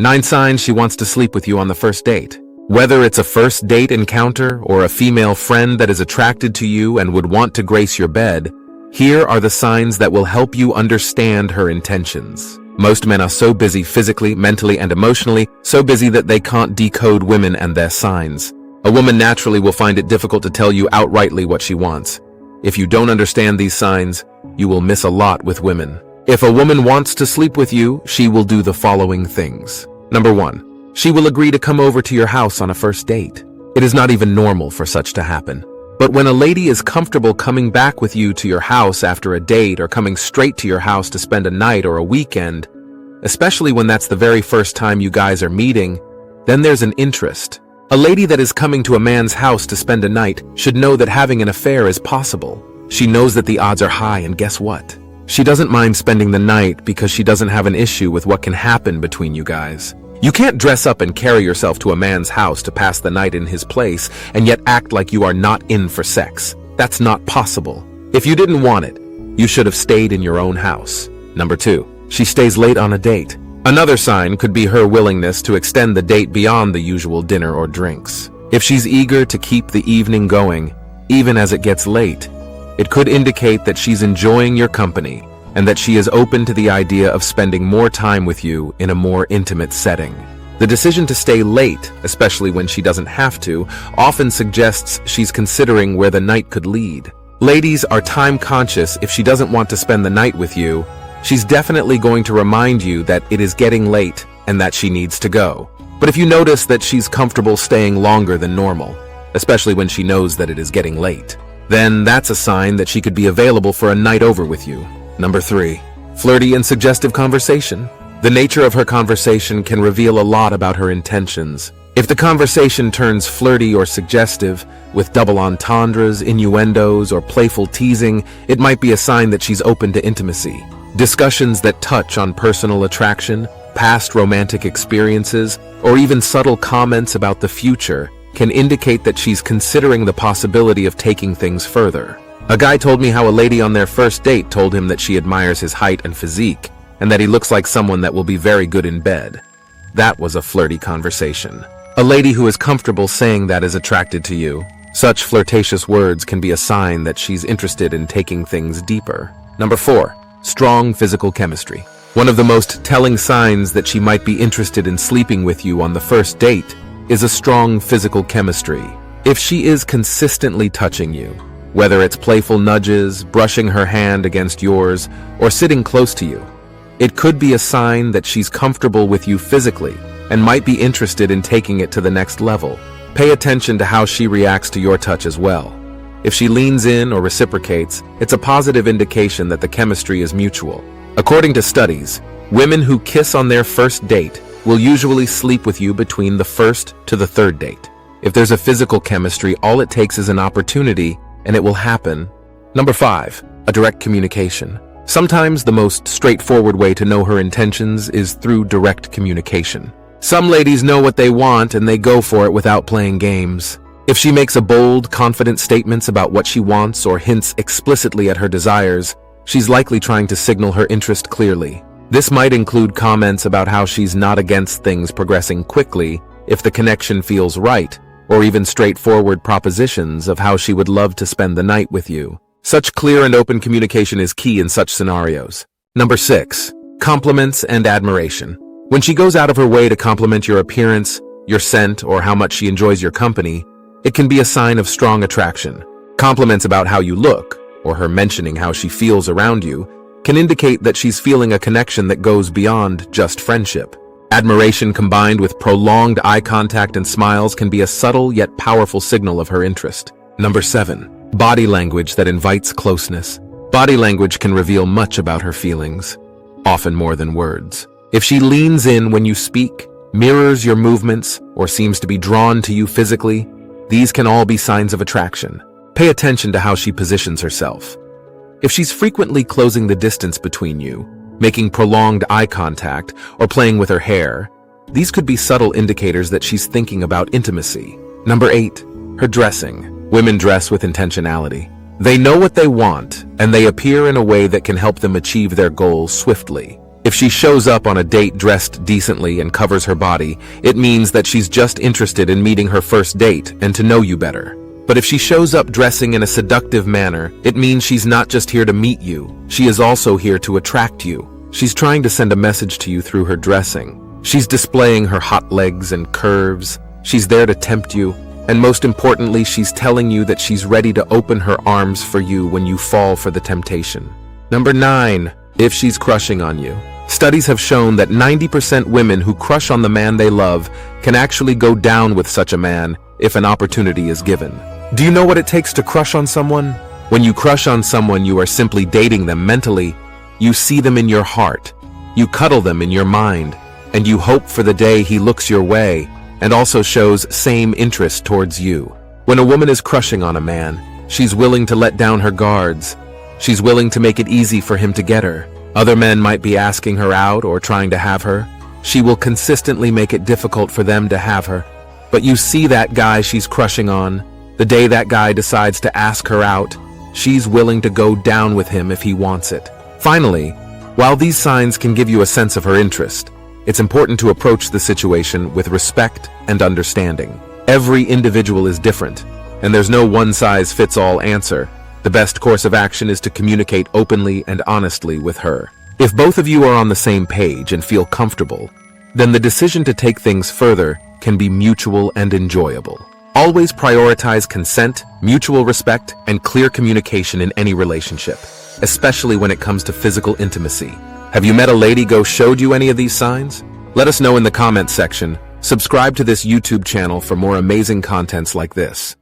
9 signs she wants to sleep with you on the first date. Whether it's a first date encounter or a female friend that is attracted to you and would want to grace your bed, here are the signs that will help you understand her intentions. Most men are so busy physically, mentally, and emotionally, so busy that they can't decode women and their signs. A woman naturally will find it difficult to tell you outrightly what she wants. If you don't understand these signs, you will miss a lot with women. If a woman wants to sleep with you, she will do the following things. Number 1. She will agree to come over to your house on a first date. It is not even normal for such to happen. But when a lady is comfortable coming back with you to your house after a date or coming straight to your house to spend a night or a weekend, especially when that's the very first time you guys are meeting, then there's an interest. A lady that is coming to a man's house to spend a night should know that having an affair is possible. She knows that the odds are high, and guess what? She doesn't mind spending the night because she doesn't have an issue with what can happen between you guys. You can't dress up and carry yourself to a man's house to pass the night in his place and yet act like you are not in for sex. That's not possible. If you didn't want it, you should have stayed in your own house. Number 2. She stays late on a date. Another sign could be her willingness to extend the date beyond the usual dinner or drinks. If she's eager to keep the evening going, even as it gets late, it could indicate that she's enjoying your company and that she is open to the idea of spending more time with you in a more intimate setting. The decision to stay late, especially when she doesn't have to, often suggests she's considering where the night could lead. Ladies are time conscious. If she doesn't want to spend the night with you, she's definitely going to remind you that it is getting late and that she needs to go. But if you notice that she's comfortable staying longer than normal, especially when she knows that it is getting late, then that's a sign that she could be available for a night over with you. Number 3. Flirty and suggestive conversation. The nature of her conversation can reveal a lot about her intentions. If the conversation turns flirty or suggestive, with double entendres, innuendos, or playful teasing, it might be a sign that she's open to intimacy. Discussions that touch on personal attraction, past romantic experiences, or even subtle comments about the future can indicate that she's considering the possibility of taking things further. A guy told me how a lady on their first date told him that she admires his height and physique, and that he looks like someone that will be very good in bed. That was a flirty conversation. A lady who is comfortable saying that is attracted to you. Such flirtatious words can be a sign that she's interested in taking things deeper. Number 4. Strong physical chemistry. One of the most telling signs that she might be interested in sleeping with you on the first date is a strong physical chemistry. If she is consistently touching you, whether it's playful nudges, brushing her hand against yours, or sitting close to you, it could be a sign that she's comfortable with you physically and might be interested in taking it to the next level. Pay attention to how she reacts to your touch as well. If she leans in or reciprocates, it's a positive indication that the chemistry is mutual. According to studies, women who kiss on their first date will usually sleep with you between the first to the third date. If there's a physical chemistry, all it takes is an opportunity, and it will happen. Number 5. A direct communication. Sometimes the most straightforward way to know her intentions is through direct communication. Some ladies know what they want and they go for it without playing games. If she makes a bold, confident statements about what she wants or hints explicitly at her desires, she's likely trying to signal her interest clearly. This might include comments about how she's not against things progressing quickly if the connection feels right, or even straightforward propositions of how she would love to spend the night with you. Such clear and open communication is key in such scenarios. Number 6. Compliments and admiration. When she goes out of her way to compliment your appearance, your scent, or how much she enjoys your company, it can be a sign of strong attraction. Compliments about how you look, or her mentioning how she feels around you, can indicate that she's feeling a connection that goes beyond just friendship. Admiration combined with prolonged eye contact and smiles can be a subtle yet powerful signal of her interest. Number 7. Body language that invites closeness. Body language can reveal much about her feelings, often more than words. If she leans in when you speak, mirrors your movements, or seems to be drawn to you physically, these can all be signs of attraction. Pay attention to how she positions herself. If she's frequently closing the distance between you, making prolonged eye contact, or playing with her hair, these could be subtle indicators that she's thinking about intimacy. Number 8. Her dressing. Women dress with intentionality. They know what they want, and they appear in a way that can help them achieve their goals swiftly. If she shows up on a date dressed decently and covers her body, it means that she's just interested in meeting her first date and to know you better. But if she shows up dressing in a seductive manner, it means she's not just here to meet you, she is also here to attract you. She's trying to send a message to you through her dressing. She's displaying her hot legs and curves. She's there to tempt you. And most importantly, she's telling you that she's ready to open her arms for you when you fall for the temptation. Number 9. If she's crushing on you. Studies have shown that 90% women who crush on the man they love can actually go down with such a man if an opportunity is given. Do you know what it takes to crush on someone? When you crush on someone, you are simply dating them mentally. You see them in your heart. You cuddle them in your mind. And you hope for the day he looks your way and also shows same interest towards you. When a woman is crushing on a man, she's willing to let down her guards. She's willing to make it easy for him to get her. Other men might be asking her out or trying to have her. She will consistently make it difficult for them to have her. But you see that guy she's crushing on. The day that guy decides to ask her out, she's willing to go down with him if he wants it. Finally, while these signs can give you a sense of her interest, it's important to approach the situation with respect and understanding. Every individual is different, and there's no one-size-fits-all answer. The best course of action is to communicate openly and honestly with her. If both of you are on the same page and feel comfortable, then the decision to take things further can be mutual and enjoyable. Always prioritize consent, mutual respect, and clear communication in any relationship, especially when it comes to physical intimacy. Have you met a lady who showed you any of these signs? Let us know in the comments section. Subscribe to this YouTube channel for more amazing contents like this.